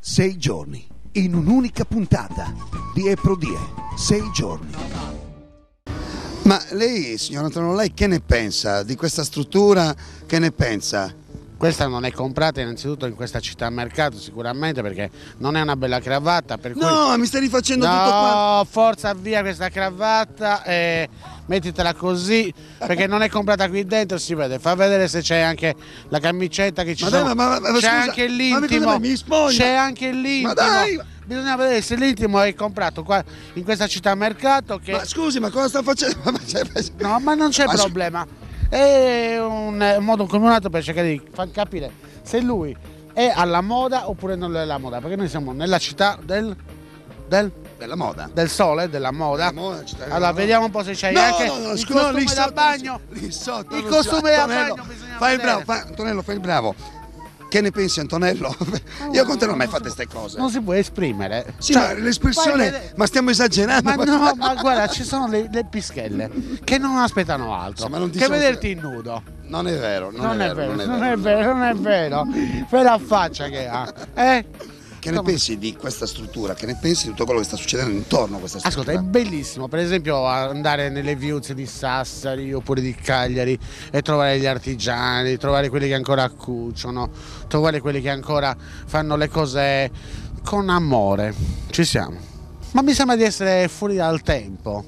6 giorni, in un'unica puntata. Die pro die, 6 giorni. Ma lei, signor Antonello, lei che ne pensa di questa struttura? Che ne pensa? Questa non è comprata innanzitutto in questa città mercato sicuramente perché non è una bella cravatta, per cui... No, mi stai rifacendo tutto qua. No, forza via questa cravatta e mettitela così perché non è comprata qui dentro, si vede. Fa vedere se c'è anche la camicetta che ci Ma sono. dai, c'è scusa, anche l'intimo. mi spoglia. C'è anche l'intimo. Ma dai! Bisogna vedere se l'intimo è comprato qua in questa città mercato che... Ma scusi, ma cosa sta facendo? No, ma non c'è problema. È un modo come un altro per cercare di far capire se lui è alla moda oppure non è alla moda, perché noi siamo nella città della moda. del sole, della moda. Allora vediamo un po' se c'hai anche il costume da bagno. Lì sotto, Il costume da Antonello, bagno bisogna fai il vedere. bravo, Antonello, fai il bravo. Che ne pensi, Antonello? Io con te non ho mai fatto queste cose. Non si può esprimere. Sì, Cioè, ma l'espressione, ma stiamo esagerando. ma no, ma guarda, ci sono le pischelle che non aspettano altro Sì, ma non ti che sono- vederti in nudo. Non è vero, Non è vero. Fai la faccia che ha. Che ne pensi di questa struttura? Che ne pensi di tutto quello che sta succedendo intorno a questa struttura? Ascolta, è bellissimo, per esempio andare nelle viuzze di Sassari oppure di Cagliari e trovare gli artigiani, trovare quelli che ancora cuciono, trovare quelli che ancora fanno le cose con amore. Ci siamo. Ma mi sembra di essere fuori dal tempo.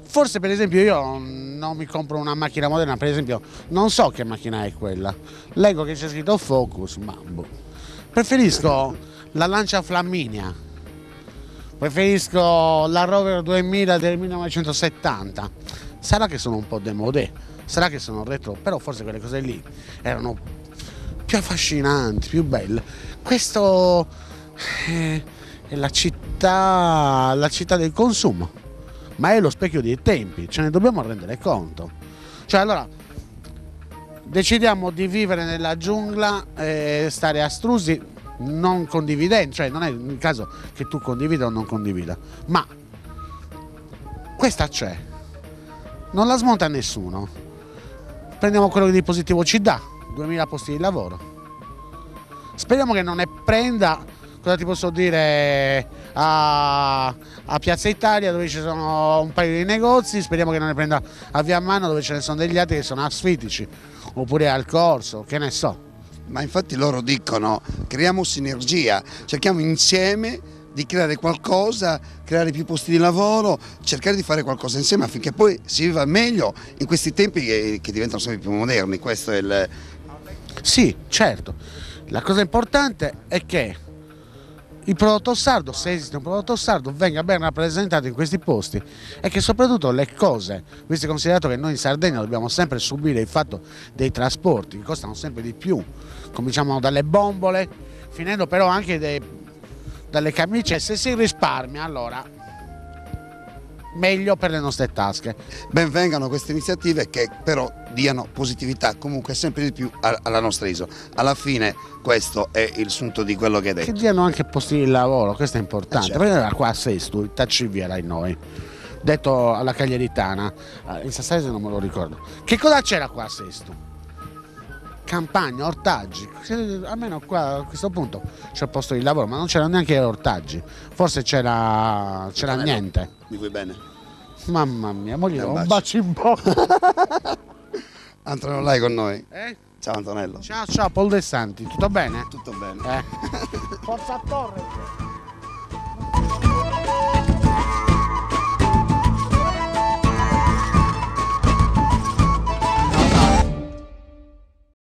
Forse per esempio io non mi compro una macchina moderna, per esempio non so che macchina è quella. Leggo che c'è scritto Focus, ma boh. Preferisco la Lancia Flaminia, preferisco la Rover 2000 del 1970. Sarà che sono un po' démodé, sarà che sono retro, però forse quelle cose lì erano più affascinanti, più belle. Questo è la città del consumo, ma è lo specchio dei tempi, ce ne dobbiamo rendere conto. Cioè allora decidiamo di vivere nella giungla e stare astrusi non condividendo, cioè non è il caso che tu condivida o non condivida, ma questa c'è, non la smonta nessuno. Prendiamo quello che di positivo ci dà, 2000 posti di lavoro. Speriamo che non ne prenda, cosa ti posso dire, a Piazza Italia dove ci sono un paio di negozi, speriamo che non ne prenda a Via Mano dove ce ne sono degli altri che sono asfittici, oppure al Corso, che ne so. Ma infatti loro dicono creiamo sinergia, cerchiamo insieme di creare qualcosa, creare più posti di lavoro, cercare di fare qualcosa insieme affinché poi si viva meglio in questi tempi che diventano sempre più moderni. Questo è il... Sì, certo. La cosa importante è che il prodotto sardo, se esiste un prodotto sardo, venga ben rappresentato in questi posti e che soprattutto le cose, visto e considerato che noi in Sardegna dobbiamo sempre subire il fatto dei trasporti che costano sempre di più, cominciamo dalle bombole, finendo però anche dalle camicie, se si risparmia allora meglio per le nostre tasche. Ben vengano queste iniziative che però diano positività comunque sempre di più alla nostra isola. Alla fine questo è il sunto di quello che hai Che detto. diano anche posti di lavoro, questo è importante. Certo. Prendere qua a Sesto, il Tacciviera in noi, detto alla Cagliaritana, in Sassarese non me lo ricordo. Che cosa c'era qua a Sesto? Campagna, ortaggi, almeno qua a questo punto c'è il posto di lavoro, ma non c'era neanche ortaggi, forse c'era niente. Mi vuoi bene? Mamma mia, mo gli do un bacio. bacio in bocca. Antonello, lei con noi? Ciao Antonello. Ciao, Paul De Santi, tutto bene? Tutto bene. Forza Torre!